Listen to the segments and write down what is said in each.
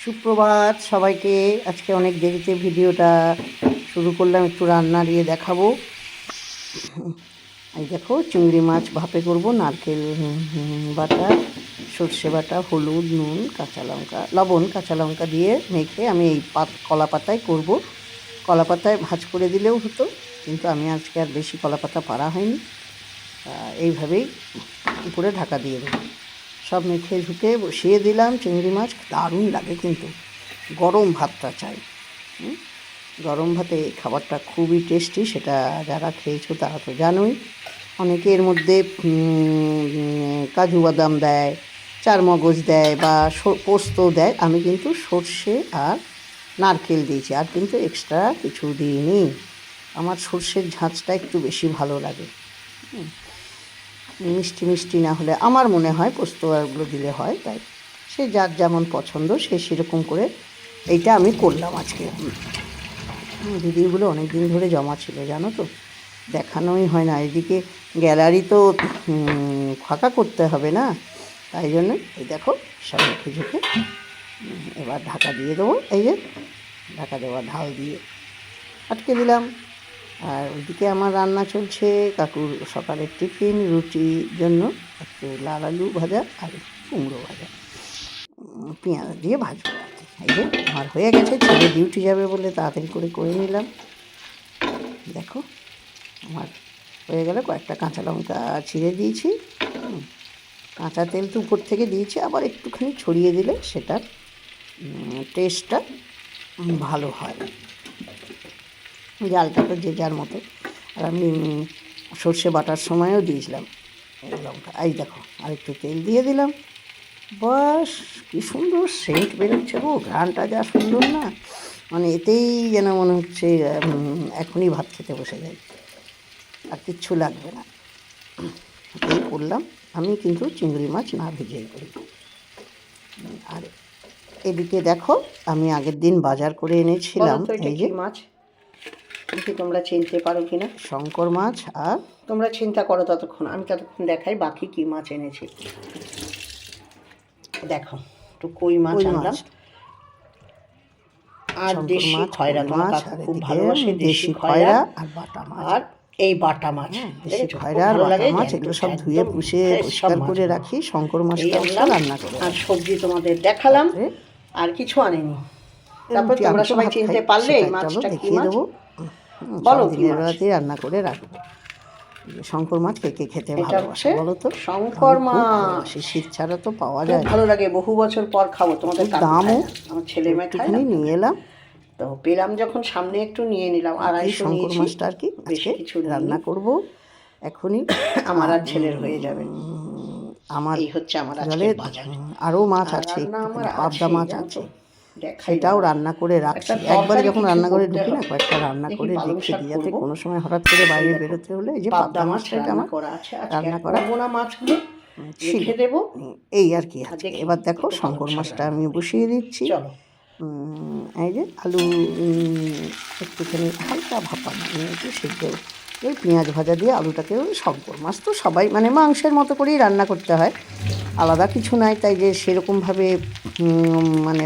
সুপ্রভাত সবাইকে। আজকে অনেক দেরিতে ভিডিওটা শুরু করলাম, একটু রান্না দিয়ে দেখাবো। এই দেখো, চিংড়ি মাছ ভাপে করব। নারকেল বাটা, সর্ষে বাটা, হলুদ, নুন, কাঁচা লঙ্কা, লবণ, কাঁচা লঙ্কা দিয়ে মেখে আমি এই কলা পাতায় করব। কলা পাতায় ভাজ করে দিলেও হতো, কিন্তু আমি আজকে আর বেশি কলা পাতা পাড়া হয়নি, এইভাবেই উপরে ঢাকা দিয়ে দেবো। সব মেখে ঝুঁকে বসিয়ে দিলাম। চিংড়ি মাছ দারুণ লাগে, কিন্তু গরম ভাতটা চাই। গরম ভাতে এই খাবারটা খুবই টেস্টি, সেটা যারা খেয়েছো তারা তো জানোই। অনেকে এর মধ্যে কাজু বাদাম দেয়, চারমগজ দেয় বা পোস্ত দেয়। আমি কিন্তু সর্ষে আর নারকেল দিয়েছি, আর কিন্তু এক্সট্রা কিছু দিইনি। আমার সর্ষের ঝাঁঝটা একটু বেশি ভালো লাগে। মিষ্টি মিষ্টি না হলে আমার মনে হয় পোস্ত আরগুলো দিলে হয়, তাই সে যার যেমন পছন্দ সে সেরকম করে এইটা আমি করলাম আজকে। ভিডিওগুলো অনেক দিন ধরে জমা ছিল, জানো তো, দেখানোই হয় না। এদিকে গ্যালারি তো ফাঁকা করতে হবে না, তাই জন্য এই দেখো সব মুখে ঝুঁকে এবার ঢাকা দিয়ে দেবো। এই যে ঢাকা দেওয়া ঢাল দিয়ে আটকে দিলাম। আর ওইদিকে আমার রান্না চলছে কাকুর সকালের টিফিন, রুটির জন্য একটু লাল আলু ভাজা আর কুমড়ো ভাজা, পেঁয়াজ দিয়ে ভাজবো আর কি। এই যে আমার হয়ে গেছে, ছেলে ডিউটি যাবে বলে তাড়াতাড়ি করে নিলাম। দেখো আমার হয়ে গেলে কয়েকটা কাঁচা লঙ্কা ছিঁড়ে দিয়েছি। কাঁচা তেল তো উপর থেকে দিয়েছি, আবার একটুখানি ছড়িয়ে দিলে সেটার টেস্টটা ভালো হয়। জালটা তো যে যার মতো। আর আমি সর্ষে বাটার সময়ও দিয়েছিলাম লঙ্কা। এই দেখো আর একটু তেল দিয়ে দিলাম। বাস কী সুন্দর সেন্ট বেরোচ্ছে গো, ঘ্রাণটা যা সুন্দর না, মানে এতেই যেন মনে হচ্ছে এখনই ভাত খেতে বসে যাই, আর কিচ্ছু লাগবে না। এই করলাম। আমি কিন্তু চিংড়ি মাছ না ভেজেই করি। আর এদিকে দেখো আমি আগের দিন বাজার করে এনেছিলাম এই যে মাছ, দেখি তোমরা চিনতে পারো কিনা। শঙ্কর মাছ। আর তোমরা চিন্তা করো ততক্ষণ, আমি ততক্ষণ দেখাই বাকি কি মাছ এনেছি। দেখো একটু কই মাছ আনলাম, আর দেশি খয়রা মাছ, খুব ভালোবাসে দেশি খয়রা আর বাটা মাছ। আর এই বাটা মাছ, দেশি খয়রা আর বাটা মাছ এগুলো সব ধুয়ে পুষে পরিষ্কার করে রাখি। শঙ্কর মাছটা রান্না করে। আর সবজি তোমাদের দেখালাম, আর কিছু আনেনি। তারপর তোমরা সবাই চিনতে পারলে এই মাছটা কি মাছ বলো, দিনের বেলাতেই রান্না করে রাখবো। শঙ্কর মাছ কে কে খেতে ভালোবাসে বলো তো? শঙ্কর মাছ শীত ছাড়া তো পাওয়া যায়, ভালো লাগে, বহু বছর পর খাবো। তোমাদের দামও, আমার ছেলে মেয়ে খায় না, নিয়ে এলাম তো পেলাম যখন সামনে একটু নিয়ে নিলাম। আর এই শঙ্কর মাছটা আর কি বেশি কিছু রান্না করব এখনই, আমার আর ছেলের হয়ে যাবে। আমার এই হচ্ছে আমার আজকের বাজার। আরও মাছ আছে, পাবদা মাছ আছে, সেটাও রান্না করে রাখছি। একবার যখন রান্না করে ঢুকি না, কয়েকটা রান্না করে রেখে দিই, যাতে কোনো সময় হঠাৎ করে বাইরে বেরোতে হলে এই যে পাবদা মাছটা এটা আমার রান্না করা মাছগুলো রেখে দেবো, এই আর কি আছে। এবার দেখো শঙ্কর মাছটা আমি বসিয়ে দিচ্ছি। এই যে আলু একটুখানি হালকা ভাপা নিয়েছি, সিদ্ধ ওই পেঁয়াজ ভাজা দিয়ে আলুটাকেও। শঙ্কর মাছ তো সবাই মানে মাংসের মতো করেই রান্না করতে হয়, আলাদা কিছু নাই, তাই যে সেরকমভাবে মানে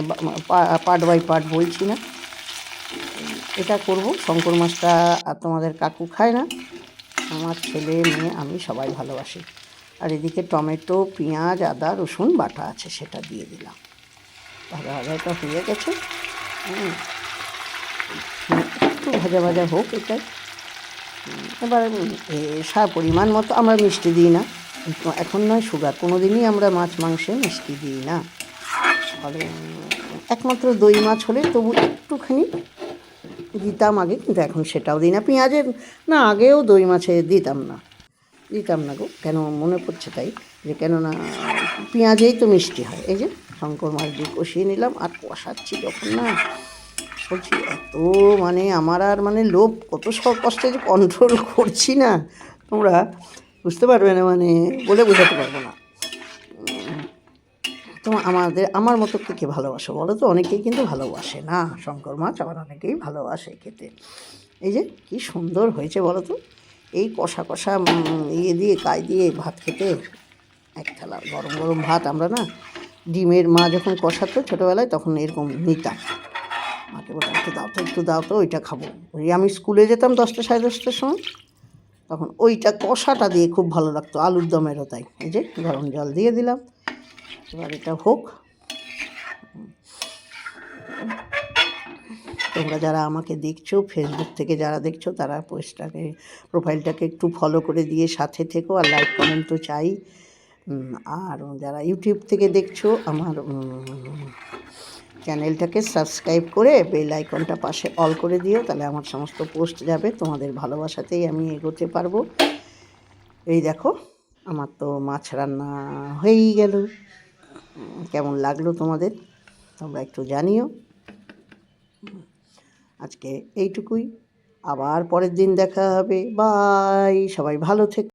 পার্ট বাই পার্ট বলছি না। এটা করব। শঙ্কর মাছটা আর তোমাদের কাকু খায় না, আমার ছেলে মেয়ে আমি সবাই ভালোবাসি। আর এদিকে টমেটো, পেঁয়াজ, আদা, রসুন বাটা আছে, সেটা দিয়ে দিলাম। ভাজা ভাজাটা হয়ে গেছে, একটু ভাজা ভাজা হোক এটাই। এবার পরিমাণ মতো, আমরা মিষ্টি দিই না এখন, নয় সুগার, কোনো দিনই আমরা মাছ মাংসে মিষ্টি দিই না। ফলে একমাত্র দই মাছ হলে তবু একটুখানি দিতাম আগে, কিন্তু এখন সেটাও দিই না। পেঁয়াজের না, আগেও দই মাছে দিতাম না গো, কেন মনে পড়ছে তাই, যে কেননা পেঁয়াজেই তো মিষ্টি হয়। এই যে শঙ্কর মাছ দিয়ে কষিয়ে নিলাম, আর কষাচ্ছি যখন না বলছি এত মানে আমার আর মানে লোভ কত সব কষ্টে যে কন্ট্রোল করছি না, তোমরা বুঝতে পারবে না, মানে বলে বোঝাতে পারবো না। তো আমার মতো কে ভালোবাসো বলো তো? অনেকেই কিন্তু ভালোবাসে না শঙ্কর মাছ, আবার অনেকেই ভালোবাসে খেতে। এই যে কি সুন্দর হয়েছে বলো তো, এই কষা কষা দিয়ে গায়ে দিয়ে ভাত খেতে, এক থালা গরম গরম ভাত আমরা না ডিমের মা যখন কষাতো ছোটোবেলায় তখন এরকম নিতাম, মাকে বলতাম একটু দাও তো ওইটা খাবো। ওই আমি স্কুলে যেতাম 10টা সাড়ে 10টার সময়, তখন ওইটা কষাটা দিয়ে খুব ভালো লাগতো, আলুর দমেরও তাই। এই যে গরম জল দিয়ে দিলাম, এবার এটা হোক। তোমরা যারা আমাকে দেখছো, ফেসবুক থেকে যারা দেখছো, তারা প্রোফাইলটাকে একটু ফলো করে দিয়ে সাথে থেকো, আর লাইক কমেন্ট তো চাই। আর যারা ইউটিউব থেকে দেখছো, আমার চ্যানেলটাকে সাবস্ক্রাইব করে বেল আইকনটা পাশে অল করে দিও, তাহলে আমার সমস্ত পোস্ট যাবে। তোমাদের ভালোবাসাতেই আমি এগোতে পারবো। এই দেখো আমার তো মাছ রান্না হয়েই গেল। কেমন লাগলো তোমাদের তোমরা একটু জানিও। আজকে এইটুকুই, আবার পরের দিন দেখা হবে। বাই, সবাই ভালো থেকো।